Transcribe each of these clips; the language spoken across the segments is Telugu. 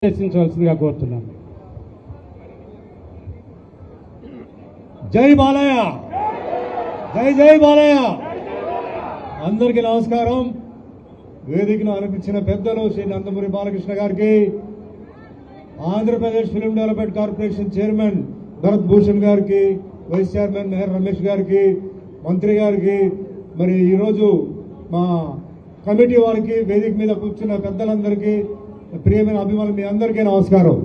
చర్చించవలసిందిగా కోరుతున్నాను. జై బాలయ్య, జై జై బాలయ్య. అందరికీ నమస్కారం. వేదికను అనిపించిన పెద్దలు శ్రీ నందమూరి బాలకృష్ణ గారికి, Andhra Pradesh film development corporation chairman Bharat Bhushan గారికి, వైస్ చైర్మన్ మెహర్ రమేష్ గారికి, మంత్రి గారికి, మరి ఈరోజు మా కమిటీ వారికి, వేదిక మీద కూర్చున్న పెద్దలందరికీ, ప్రియమైన అభిమానులు మీ అందరికీ నమస్కారం.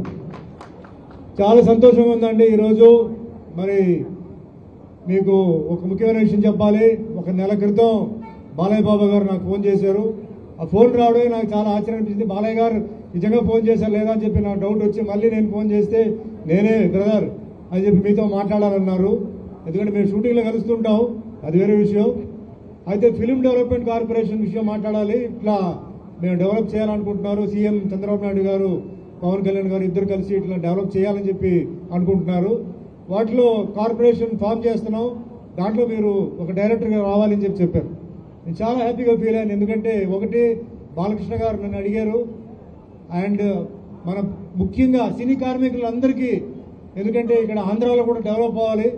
చాలా సంతోషంగా ఉందండి. ఈరోజు మరి మీకు ఒక ముఖ్యమైన విషయం చెప్పాలి. ఒక నెల క్రితం బాలయ్య బాబా గారు నాకు ఫోన్ చేశారు. ఆ ఫోన్ రావడమే నాకు చాలా ఆశ్చర్యం అనిపించింది. బాలయ్య గారు నిజంగా ఫోన్ చేశారు లేదా అని చెప్పి నాకు డౌట్ వచ్చి మళ్ళీ నేను ఫోన్ చేస్తే నేనే బ్రదర్ అని చెప్పి మీతో మాట్లాడాలన్నారు. ఎందుకంటే మేము షూటింగ్లో కలుస్తుంటాం, అది వేరే విషయం. అయితే ఫిల్మ్ డెవలప్మెంట్ కార్పొరేషన్ విషయం మాట్లాడాలి. ఇట్లా మేము డెవలప్ చేయాలనుకుంటున్నారు. సీఎం చంద్రబాబు నాయుడు గారు, పవన్ కళ్యాణ్ గారు ఇద్దరు కలిసి ఇట్లా డెవలప్ చేయాలని చెప్పి అనుకుంటున్నారు. వాటిలో కార్పొరేషన్ ఫామ్ చేస్తున్నాం, దాంట్లో మీరు ఒక డైరెక్టర్గా రావాలని చెప్పి చెప్పారు. నేను చాలా హ్యాపీగా ఫీల్ అయ్యాను. ఎందుకంటే ఒకటి, బాలకృష్ణ గారు నన్ను అడిగారు. అండ్ మన ముఖ్యంగా సినీ కార్మికులందరికీ, ఎందుకంటే ఇక్కడ ఆంధ్రాలో కూడా డెవలప్ అవ్వాలి,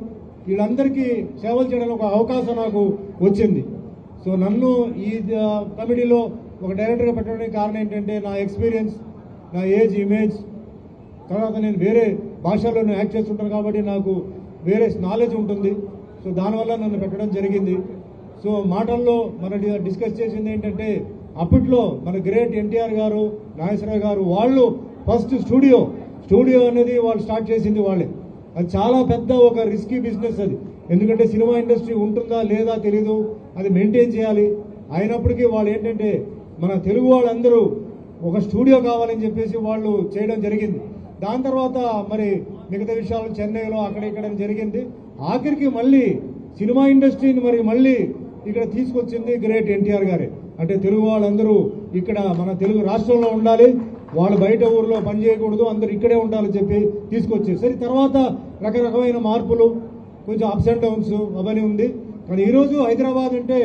వీళ్ళందరికీ సేవలు చేయడానికి ఒక అవకాశం నాకు వచ్చింది. సో నన్ను ఈ కమిటీలో ఒక డైరెక్టర్గా పెట్టడానికి కారణం ఏంటంటే నా ఎక్స్పీరియన్స్, నా ఏజ్, ఇమేజ్, తర్వాత నేను వేరే భాషల్లో యాక్ట్ చేస్తుంటాను కాబట్టి నాకు వేరే నాలెడ్జ్ ఉంటుంది. సో దానివల్ల నన్ను పెట్టడం జరిగింది. సో మాటల్లో మనం డిస్కస్ చేసింది ఏంటంటే, అప్పట్లో మన గ్రేట్ ఎన్టీఆర్ గారు, నాగేశ్వరరావు గారు వాళ్ళు ఫస్ట్ స్టూడియో అనేది వాళ్ళు స్టార్ట్ చేసింది వాళ్ళే. అది చాలా పెద్ద ఒక రిస్కీ బిజినెస్ అది. ఎందుకంటే సినిమా ఇండస్ట్రీ ఉంటుందా లేదా తెలీదు, అది మెయింటైన్ చేయాలి. అయినప్పటికీ వాళ్ళు ఏంటంటే మన తెలుగు వాళ్ళందరూ ఒక స్టూడియో కావాలని చెప్పేసి వాళ్ళు చేయడం జరిగింది. దాని తర్వాత మరి మిగతా విషయాలు చెన్నైలో అక్కడ ఇక్కడ జరిగింది. ఆఖరికి మళ్ళీ సినిమా ఇండస్ట్రీని మళ్ళీ ఇక్కడ తీసుకొచ్చింది గ్రేట్ ఎన్టీఆర్ గారే. అంటే తెలుగు వాళ్ళందరూ ఇక్కడ మన తెలుగు రాష్ట్రంలో ఉండాలి, వాళ్ళు బయట ఊర్లో పని చేయకూడదు, అందరూ ఇక్కడే ఉండాలని చెప్పి తీసుకొచ్చారు. సరే, తర్వాత రకరకమైన మార్పులు, కొంచెం అప్స్ అండ్ డౌన్స్ అవన్నీ ఉంది. కానీ ఈరోజు హైదరాబాద్ అంటే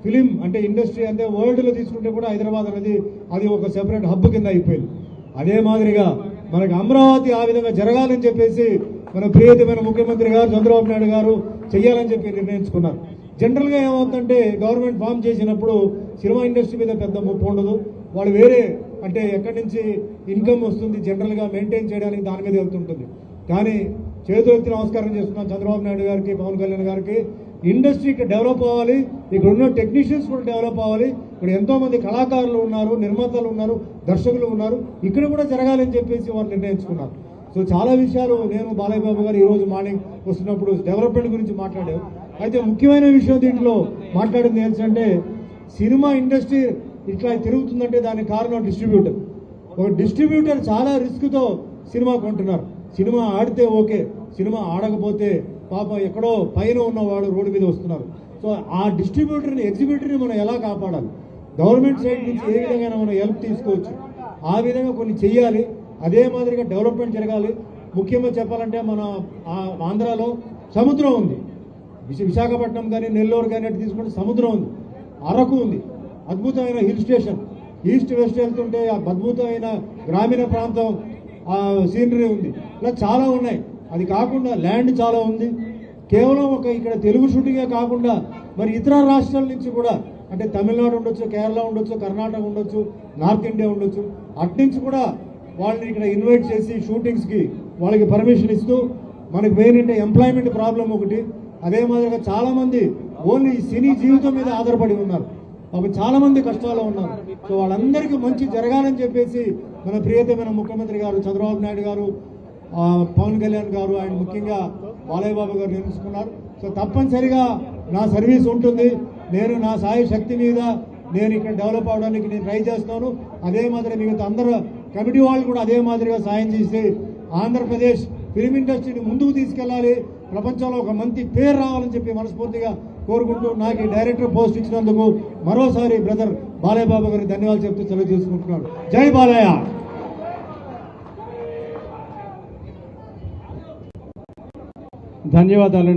ఫిలిం అంటే ఇండస్ట్రీ అంటే వరల్డ్లో తీసుకుంటే కూడా హైదరాబాద్ అనేది అది ఒక సెపరేట్ హబ్ కింద అయిపోయింది. అదే మాదిరిగా మనకి అమరావతి ఆ విధంగా జరగాలని చెప్పేసి మన ప్రియతమైన ముఖ్యమంత్రి గారు చంద్రబాబు నాయుడు గారు చేయాలని చెప్పి నిర్ణయించుకున్నారు. జనరల్గా ఏమవుతుందంటే గవర్నమెంట్ ఫామ్ చేసినప్పుడు సినిమా ఇండస్ట్రీ మీద పెద్ద ముప్పు ఉండదు. వాళ్ళు వేరే అంటే ఎక్కడి నుంచి ఇన్కమ్ వస్తుంది జనరల్గా మెయింటైన్ చేయడానికి దాని మీద వెళ్తుంటుంది. కానీ చేతులెత్తి నమస్కారం చేస్తున్నాం చంద్రబాబు నాయుడు గారికి, పవన్ కళ్యాణ్ గారికి. ఇండస్ట్రీ ఇక్కడ డెవలప్ అవ్వాలి, ఇక్కడ ఉన్న టెక్నీషియన్స్ కూడా డెవలప్ అవ్వాలి. ఇక్కడ ఎంతో మంది కళాకారులు ఉన్నారు, నిర్మాతలు ఉన్నారు, దర్శకులు ఉన్నారు, ఇక్కడ కూడా జరగాలని చెప్పేసి వాళ్ళు నిర్ణయించుకున్నారు. సో చాలా విషయాలు నేను బాలయ్య బాబు గారు ఈరోజు మార్నింగ్ వస్తున్నప్పుడు డెవలప్మెంట్ గురించి మాట్లాడాము. అయితే ముఖ్యమైన విషయం దీంట్లో మాట్లాడింది ఏంటంటే, సినిమా ఇండస్ట్రీ ఇట్లా తిరుగుతుందంటే దానికి కారణం డిస్ట్రిబ్యూటర్. ఒక డిస్ట్రిబ్యూటర్ చాలా రిస్క్తో సినిమా కొంటున్నారు. సినిమా ఆడితే ఓకే, సినిమా ఆడకపోతే పాపం ఎక్కడో పైన ఉన్నవాడు రోడ్డు మీద వస్తున్నారు. సో ఆ డిస్ట్రిబ్యూటర్ని, ఎగ్జిబ్యూటర్ని మనం ఎలా కాపాడాలి, గవర్నమెంట్ సైడ్ నుంచి ఏ విధంగా మనం హెల్ప్ తీసుకోవచ్చు, ఆ విధంగా కొన్ని చెయ్యాలి. అదే మాదిరిగా డెవలప్మెంట్ జరగాలి. ముఖ్యంగా చెప్పాలంటే మన ఆంధ్రాలో సముద్రం ఉంది. విశాఖపట్నం కానీ నెల్లూరు కానీ అటు తీసుకుంటే సముద్రం ఉంది, అరకు ఉంది, అద్భుతమైన హిల్ స్టేషన్, ఈస్ట్ వెస్ట్ వెళ్తుంటే ఆ అద్భుతమైన గ్రామీణ ప్రాంతం సీనరీ ఉంది. ఇలా చాలా ఉన్నాయి. అది కాకుండా ల్యాండ్ చాలా ఉంది. కేవలం ఒక ఇక్కడ తెలుగు షూటింగే కాకుండా మరి ఇతర రాష్ట్రాల నుంచి కూడా, అంటే తమిళనాడు ఉండొచ్చు, కేరళ ఉండొచ్చు, కర్ణాటక ఉండొచ్చు, నార్త్ ఇండియా ఉండొచ్చు, అట్నుంచి కూడా వాళ్ళని ఇక్కడ ఇన్వైట్ చేసి షూటింగ్స్కి వాళ్ళకి పర్మిషన్ ఇస్తూ, మనకి మెయిన్ అంటే ఎంప్లాయ్మెంట్ ప్రాబ్లం ఒకటి. అదే మాదిరిగా చాలామంది ఓన్లీ సినీ జీవితం మీద ఆధారపడి ఉన్నారు, అప్పుడు చాలా మంది కష్టాల్లో ఉన్నారు. సో వాళ్ళందరికీ మంచి జరగాలని చెప్పేసి మన ప్రియతమైన ముఖ్యమంత్రి గారు చంద్రబాబు నాయుడు గారు, పవన్ కళ్యాణ్ గారు, ఆయన ముఖ్యంగా బాలయ్య బాబు గారు నిర్ణయించుకున్నారు. సో తప్పనిసరిగా నా సర్వీస్ ఉంటుంది. నేను నా సాయ శక్తి మీద నేను ఇక్కడ డెవలప్ అవడానికి నేను ట్రై చేస్తాను. అదే మాదిరిగా మిగతా అందరూ కమిటీ వాళ్ళు కూడా అదే మాదిరిగా సాయం చేసి ఆంధ్రప్రదేశ్ ఫిలిం ఇండస్ట్రీని ముందుకు తీసుకెళ్ళాలి, ప్రపంచంలో ఒక మంచి పేరు రావాలని చెప్పి మనస్ఫూర్తిగా కోరుకుంటూ నాకు ఈ డైరెక్టర్ పోస్ట్ ఇచ్చినందుకు మరోసారి బ్రదర్ బాలయ్య బాబు గారికి ధన్యవాదాలు చెప్తూ సెలవు చేసుకుంటున్నాను. జై బాలయ్య. ధన్యవాదాలండి.